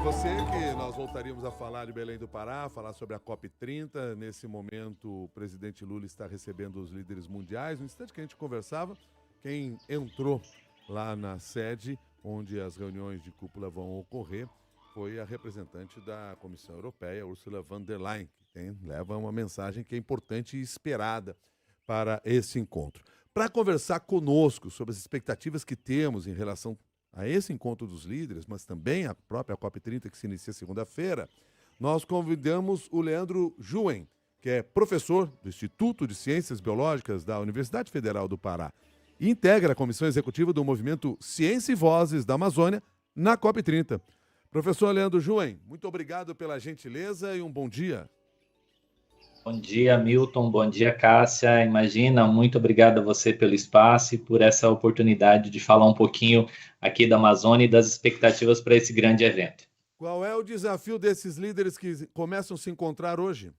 você que nós voltaríamos a falar de Belém do Pará, falar sobre a COP30. Nesse momento, o presidente Lula está recebendo os líderes mundiais. No instante que a gente conversava, quem entrou lá na sede, onde as reuniões de cúpula vão ocorrer, foi a representante da Comissão Europeia, Ursula von der Leyen, que leva uma mensagem que é importante e esperada para esse encontro. Para conversar conosco sobre as expectativas que temos em relação a esse encontro dos líderes, mas também a própria COP30, que se inicia segunda-feira, nós convidamos o Leandro Juen, que é professor do Instituto de Ciências Biológicas da Universidade Federal do Pará e integra a comissão executiva do movimento Ciência e Vozes da Amazônia na COP30. Professor Leandro Juen, muito obrigado pela gentileza e um bom dia. Bom dia, Milton. Bom dia, Cássia. Imagina, muito obrigado a você pelo espaço e por essa oportunidade de falar um pouquinho aqui da Amazônia e das expectativas para esse grande evento. Qual é o desafio desses líderes que começam a se encontrar hoje?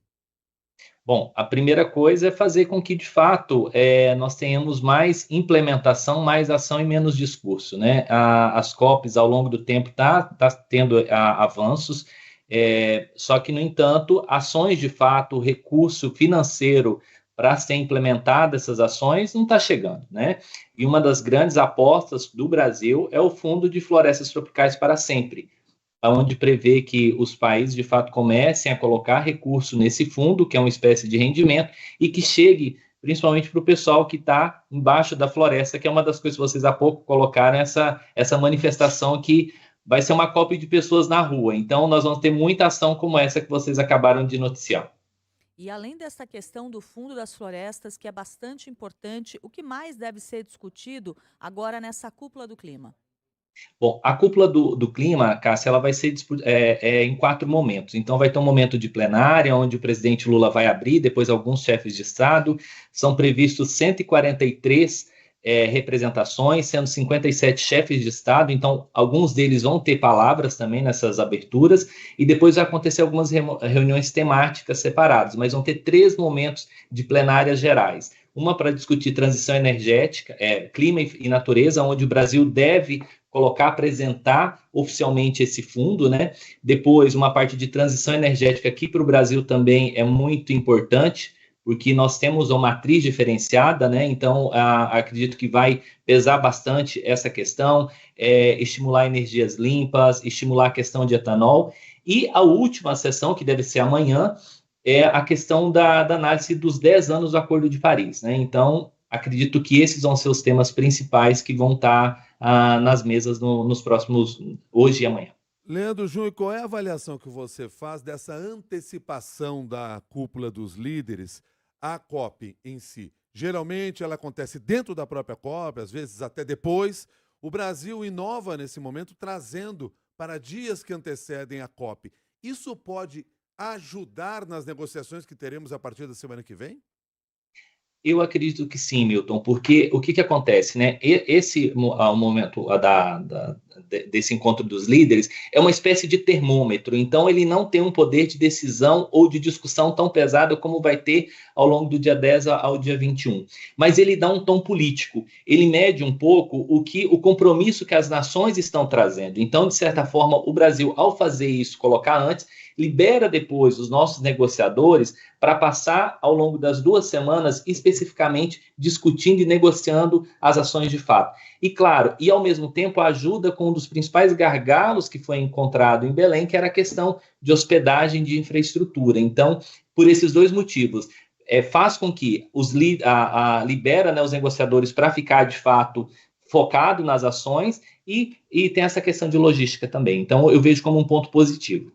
Bom, a primeira coisa é fazer com que, de fato, nós tenhamos mais implementação, mais ação e menos discurso, né? As COPs, ao longo do tempo, tá tendo avanços, só que, no entanto, ações de fato, recurso financeiro para ser implementada essas ações não está chegando, né? E uma das grandes apostas do Brasil é o Fundo de Florestas Tropicais para Sempre, onde prevê que os países, de fato, comecem a colocar recurso nesse fundo, que é uma espécie de rendimento, e que chegue principalmente para o pessoal que está embaixo da floresta, que é uma das coisas que vocês há pouco colocaram, essa manifestação que vai ser uma COP de pessoas na rua. Então, nós vamos ter muita ação como essa que vocês acabaram de noticiar. E além dessa questão do Fundo das Florestas, que é bastante importante, o que mais deve ser discutido agora nessa cúpula do clima? Bom, a cúpula do clima, Cássia, ela vai ser em 4 momentos. Então, vai ter um momento de plenária, onde o presidente Lula vai abrir, depois alguns chefes de Estado. São previstos 143 representações, sendo 57 chefes de Estado. Então, alguns deles vão ter palavras também nessas aberturas. E depois vai acontecer algumas reuniões temáticas separadas, mas vão ter 3 momentos de plenárias gerais. Uma para discutir transição energética, clima e natureza, onde o Brasil deve apresentar oficialmente esse fundo, né? Depois, uma parte de transição energética aqui para o Brasil também é muito importante, porque nós temos uma matriz diferenciada, né? Então, acredito que vai pesar bastante essa questão, estimular energias limpas, estimular a questão de etanol. E a última sessão, que deve ser amanhã, é a questão da análise dos 10 anos do Acordo de Paris, né? Então, acredito que esses vão ser os temas principais que vão estar nas mesas nos próximos, hoje e amanhã. Leandro Júnior, qual é a avaliação que você faz dessa antecipação da cúpula dos líderes à COP em si? Geralmente ela acontece dentro da própria COP, às vezes até depois. O Brasil inova nesse momento, trazendo para dias que antecedem a COP. Isso pode ajudar nas negociações que teremos a partir da semana que vem? Eu acredito que sim, Milton, porque o que acontece, né? O momento desse encontro dos líderes é uma espécie de termômetro, então ele não tem um poder de decisão ou de discussão tão pesado como vai ter ao longo do dia 10 ao dia 21. Mas ele dá um tom político, ele mede um pouco o compromisso que as nações estão trazendo. Então, de certa forma, o Brasil, ao fazer isso, colocar antes, libera depois os nossos negociadores para passar ao longo das 2 semanas especificamente discutindo e negociando as ações de fato. E claro, e ao mesmo tempo ajuda com um dos principais gargalos que foi encontrado em Belém, que era a questão de hospedagem de infraestrutura. Então, por esses 2 motivos, faz com que libera, né, os negociadores para ficar de fato focado nas ações e tem essa questão de logística também. Então, eu vejo como um ponto positivo.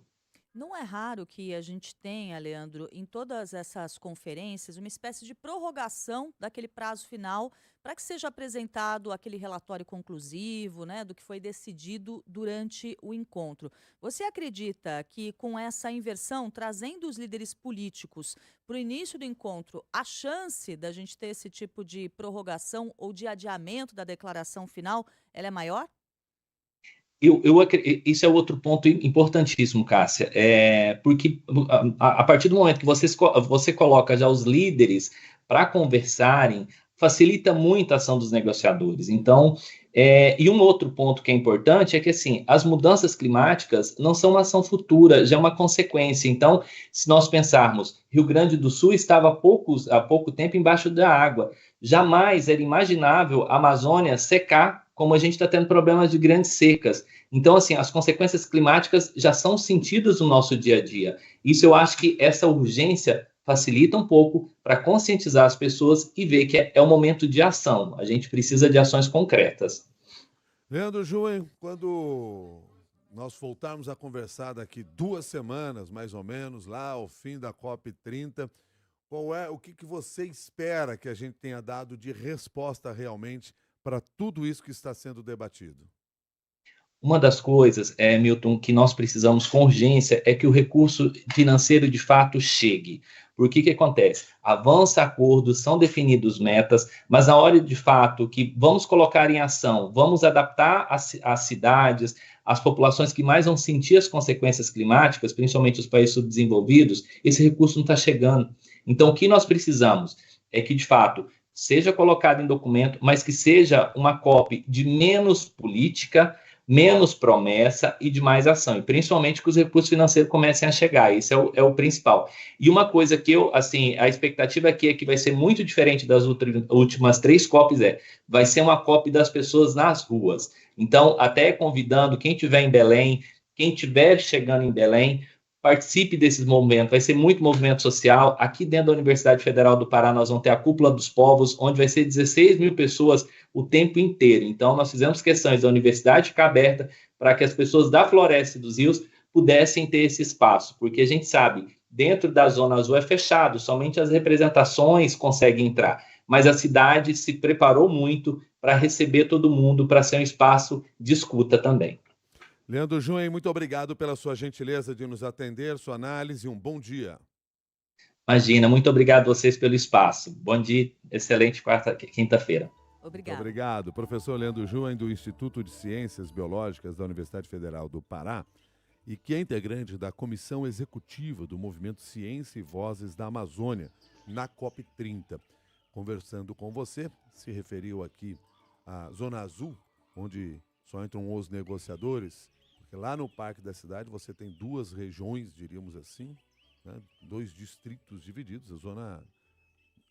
Não é raro que a gente tenha, Leandro, em todas essas conferências, uma espécie de prorrogação daquele prazo final para que seja apresentado aquele relatório conclusivo, né, do que foi decidido durante o encontro. Você acredita que com essa inversão, trazendo os líderes políticos para o início do encontro, a chance da gente ter esse tipo de prorrogação ou de adiamento da declaração final, ela é maior? Isso é outro ponto importantíssimo, Cássia, porque a partir do momento que você coloca já os líderes para conversarem, facilita muito a ação dos negociadores. Então, E um outro ponto que é importante é que, assim, as mudanças climáticas não são uma ação futura, já é uma consequência. Então, se nós pensarmos, Rio Grande do Sul estava há pouco tempo embaixo da água. Jamais era imaginável a Amazônia secar, como a gente está tendo problemas de grandes secas. Então, assim, as consequências climáticas já são sentidas no nosso dia a dia. Isso eu acho que essa urgência facilita um pouco para conscientizar as pessoas e ver que é um momento de ação. A gente precisa de ações concretas. Leandro Juen, quando nós voltarmos a conversar daqui 2 semanas, mais ou menos, lá ao fim da COP30, o que você espera que a gente tenha dado de resposta realmente para tudo isso que está sendo debatido? Uma das coisas, Milton, que nós precisamos com urgência é que o recurso financeiro de fato chegue. Porque que acontece? Avança acordos, são definidos metas, mas na hora de fato que vamos colocar em ação, vamos adaptar as cidades, as populações que mais vão sentir as consequências climáticas, principalmente os países subdesenvolvidos, esse recurso não está chegando. Então, o que nós precisamos é que, de fato, seja colocado em documento, mas que seja uma COP de menos política, menos promessa e de mais ação, e principalmente que os recursos financeiros comecem a chegar, isso é o principal. E uma coisa que a expectativa aqui é que vai ser muito diferente das últimas 3 COPs, vai ser uma COP das pessoas nas ruas. Então, até convidando quem estiver em Belém, quem estiver chegando em Belém, participe desses movimentos, vai ser muito movimento social. Aqui dentro da Universidade Federal do Pará, nós vamos ter a Cúpula dos Povos, onde vai ser 16 mil pessoas o tempo inteiro. Então, nós fizemos questões da universidade ficar aberta para que as pessoas da Floresta e dos Rios pudessem ter esse espaço, porque a gente sabe, dentro da Zona Azul é fechado, somente as representações conseguem entrar, mas a cidade se preparou muito para receber todo mundo, para ser um espaço de escuta também. Leandro Juen, muito obrigado pela sua gentileza de nos atender, sua análise, um bom dia. Imagina, muito obrigado a vocês pelo espaço. Bom dia, excelente quinta-feira. Obrigado. Muito obrigado. Professor Leandro Juen, do Instituto de Ciências Biológicas da Universidade Federal do Pará, e que é integrante da Comissão Executiva do Movimento Ciência e Vozes da Amazônia, na COP30. Conversando com você, se referiu aqui à Zona Azul, onde só entram os negociadores, porque lá no Parque da Cidade você tem 2 regiões, diríamos assim, né? 2 distritos divididos, a Zona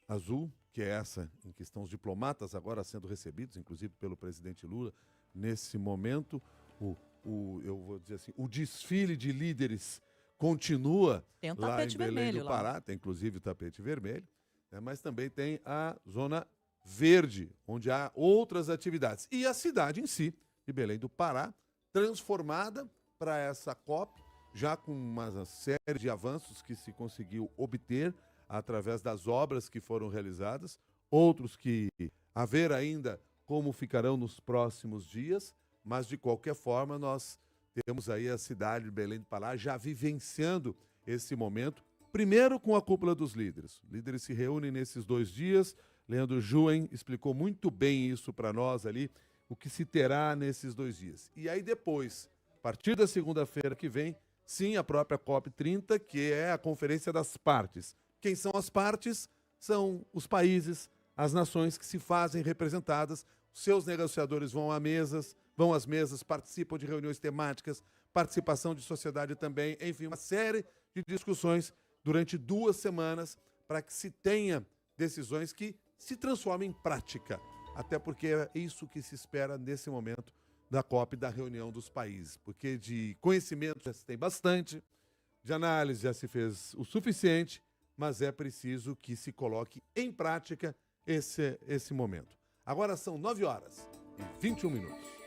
Azul, que é essa em que estão os diplomatas agora sendo recebidos, inclusive pelo presidente Lula, nesse momento, eu vou dizer assim, o desfile de líderes continua Tem um lá em tapete Belém vermelho do lá. Pará, tem inclusive o tapete vermelho, né? Mas também tem a Zona Verde, onde há outras atividades. E a cidade em si, de Belém do Pará, transformada para essa COP, já com uma série de avanços que se conseguiu obter através das obras que foram realizadas, outros que haver ainda como ficarão nos próximos dias, mas de qualquer forma nós temos aí a cidade de Belém do Pará já vivenciando esse momento, primeiro com a Cúpula dos Líderes. Os líderes se reúnem nesses 2 dias, Leandro Juen explicou muito bem isso para nós ali, o que se terá nesses 2 dias. E aí depois, a partir da segunda-feira que vem, sim, a própria COP30, que é a Conferência das Partes. Quem são as partes? São os países, as nações que se fazem representadas, seus negociadores vão às mesas, participam de reuniões temáticas, participação de sociedade também, enfim, uma série de discussões durante 2 semanas para que se tenha decisões que se transformem em prática. Até porque é isso que se espera nesse momento da COP, da reunião dos países. Porque de conhecimento já se tem bastante, de análise já se fez o suficiente, mas é preciso que se coloque em prática esse momento. Agora são 9h21.